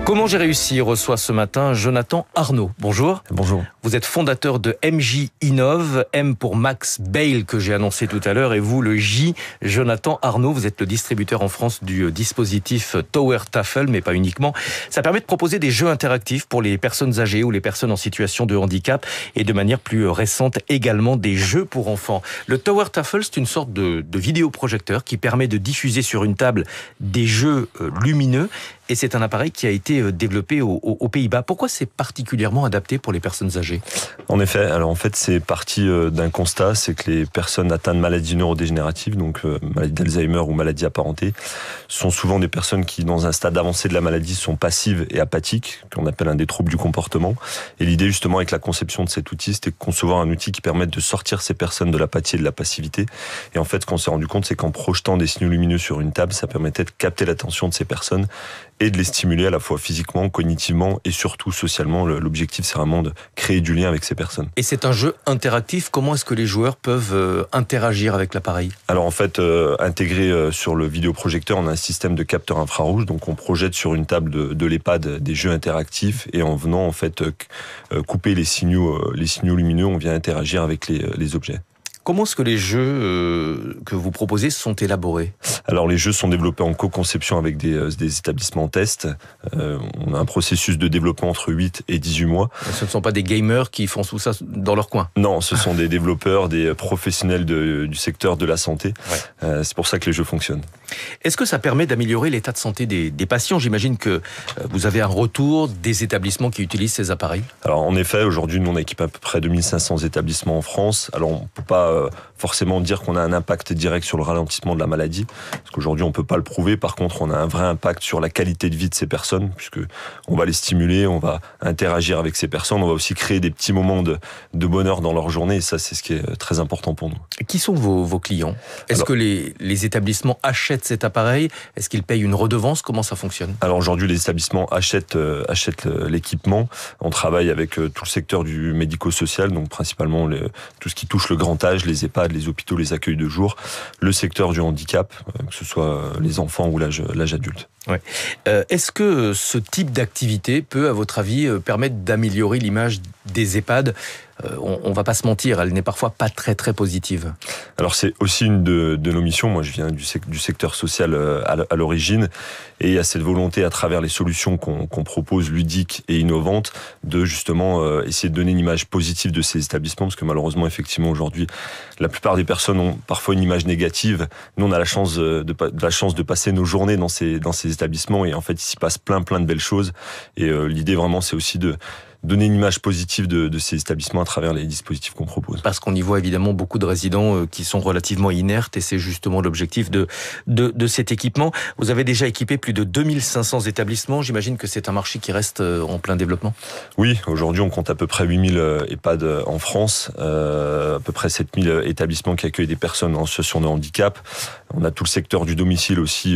Comment j'ai réussi reçoit ce matin Jonathan Arnaud. Bonjour. Bonjour. Vous êtes fondateur de MJ Innov, M pour Max Bail que j'ai annoncé tout à l'heure, et vous le J, Jonathan Arnaud. Vous êtes le distributeur en France du dispositif Tower Tafel, mais pas uniquement. Ça permet de proposer des jeux interactifs pour les personnes âgées ou les personnes en situation de handicap, et de manière plus récente également des jeux pour enfants. Le Tower Tafel, c'est une sorte de vidéoprojecteur qui permet de diffuser sur une table des jeux lumineux. Et c'est un appareil qui a été développé aux Pays-Bas. Pourquoi c'est particulièrement adapté pour les personnes âgées ? En effet, alors en fait c'est parti d'un constat, c'est que les personnes atteintes de maladies neurodégénératives, donc maladie d'Alzheimer ou maladies apparentées, sont souvent des personnes qui, dans un stade avancé de la maladie, sont passives et apathiques, qu'on appelle un des troubles du comportement. Et l'idée justement avec la conception de cet outil, c'était de concevoir un outil qui permette de sortir ces personnes de l'apathie et de la passivité. Et en fait, ce qu'on s'est rendu compte, c'est qu'en projetant des signaux lumineux sur une table, ça permettait de capter l'attention de ces personnes et de les stimuler à la fois physiquement, cognitivement et surtout socialement. L'objectif, c'est vraiment de créer du lien avec ces personnes. Et c'est un jeu interactif. Comment est-ce que les joueurs peuvent interagir avec l'appareil ? Alors en fait, intégré sur le vidéoprojecteur, on a un système de capteur infrarouge. Donc on projette sur une table de l'EHPAD des jeux interactifs et en venant en fait couper les signaux lumineux, on vient interagir avec les objets. Comment est-ce que les jeux que vous proposez sont élaborés ? Alors les jeux sont développés en co-conception avec des établissements en test. On a un processus de développement entre 8 et 18 mois. Ce ne sont pas des gamers qui font tout ça dans leur coin ? Non, ce sont des développeurs, des professionnels du secteur de la santé. Ouais. C'est pour ça que les jeux fonctionnent. Est-ce que ça permet d'améliorer l'état de santé des patients ? J'imagine que vous avez un retour des établissements qui utilisent ces appareils. Alors en effet, aujourd'hui, nous on équipe à peu près 2500 établissements en France. Alors on ne peut pas forcément dire qu'on a un impact direct sur le ralentissement de la maladie, parce qu'aujourd'hui on peut pas le prouver. Par contre, on a un vrai impact sur la qualité de vie de ces personnes, puisque on va les stimuler, on va interagir avec ces personnes, on va aussi créer des petits moments de bonheur dans leur journée, et ça c'est ce qui est très important pour nous. Qui sont vos clients ? Est-ce que les établissements achètent cet appareil ? Est-ce qu'ils payent une redevance ? Comment ça fonctionne ? Alors aujourd'hui, les établissements achètent l'équipement. On travaille avec tout le secteur du médico-social, donc principalement tout ce qui touche le grand âge, les EHPAD, les hôpitaux, les accueils de jour, le secteur du handicap, que ce soit les enfants ou l'âge adulte. Ouais. Est-ce que ce type d'activité peut, à votre avis, permettre d'améliorer l'image des EHPAD ? On va pas se mentir, elle n'est parfois pas très positive. Alors c'est aussi une de nos missions. Moi je viens du secteur social à l'origine, et il y a cette volonté à travers les solutions qu'on propose, ludiques et innovantes, de justement essayer de donner une image positive de ces établissements, parce que malheureusement effectivement aujourd'hui la plupart des personnes ont parfois une image négative. Nous on a la chance de passer nos journées dans ces établissements, et en fait il s'y passe plein de belles choses, et l'idée vraiment c'est aussi de donner une image positive de ces établissements à travers les dispositifs qu'on propose. Parce qu'on y voit évidemment beaucoup de résidents qui sont relativement inertes, et c'est justement l'objectif de cet équipement. Vous avez déjà équipé plus de 2500 établissements. J'imagine que c'est un marché qui reste en plein développement. Oui, aujourd'hui on compte à peu près 8000 EHPAD en France, à peu près 7000 établissements qui accueillent des personnes en situation de handicap. On a tout le secteur du domicile aussi.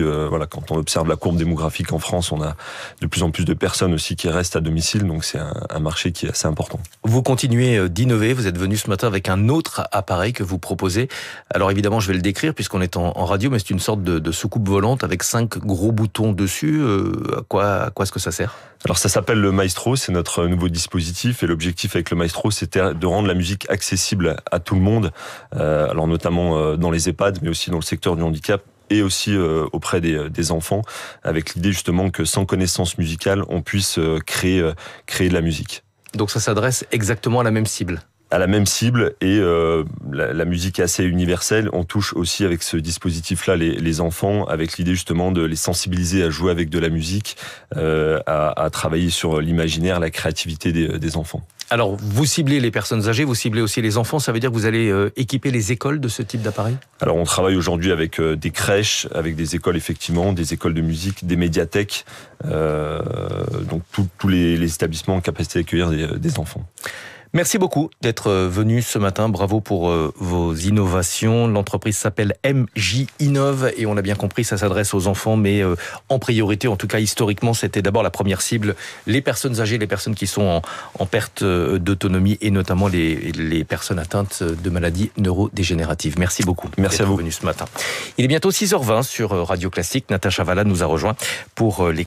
Quand on observe la courbe démographique en France, on a de plus en plus de personnes aussi qui restent à domicile, donc c'est un marché qui est assez important. Vous continuez d'innover, vous êtes venu ce matin avec un autre appareil que vous proposez. Alors évidemment, je vais le décrire puisqu'on est en radio, mais c'est une sorte de soucoupe volante avec 5 gros boutons dessus. À quoi est-ce que ça sert ? Alors ça s'appelle le Maestro, c'est notre nouveau dispositif, et l'objectif avec le Maestro, c'était de rendre la musique accessible à tout le monde, alors notamment dans les EHPAD, mais aussi dans le secteur du handicap, et aussi auprès des enfants, avec l'idée justement que sans connaissance musicale, on puisse créer de la musique. Donc ça s'adresse exactement à la même cible ? À la même cible, et la musique est assez universelle. On touche aussi avec ce dispositif-là les enfants, avec l'idée justement de les sensibiliser à jouer avec de la musique, à travailler sur l'imaginaire, la créativité des enfants. Alors, vous ciblez les personnes âgées, vous ciblez aussi les enfants, ça veut dire que vous allez équiper les écoles de ce type d'appareil ? Alors, on travaille aujourd'hui avec des crèches, avec des écoles effectivement, des écoles de musique, des médiathèques, donc tous les établissements en capacité d'accueillir des enfants. Merci beaucoup d'être venu ce matin. Bravo pour vos innovations. L'entreprise s'appelle MJ Innov et on l'a bien compris, ça s'adresse aux enfants, mais en priorité, en tout cas historiquement, c'était d'abord la première cible, les personnes âgées, les personnes qui sont en perte d'autonomie et notamment les personnes atteintes de maladies neurodégénératives. Merci beaucoup. Merci à vous. D'être venu ce matin. Il est bientôt 6h20 sur Radio Classique. Natacha Valla nous a rejoint pour les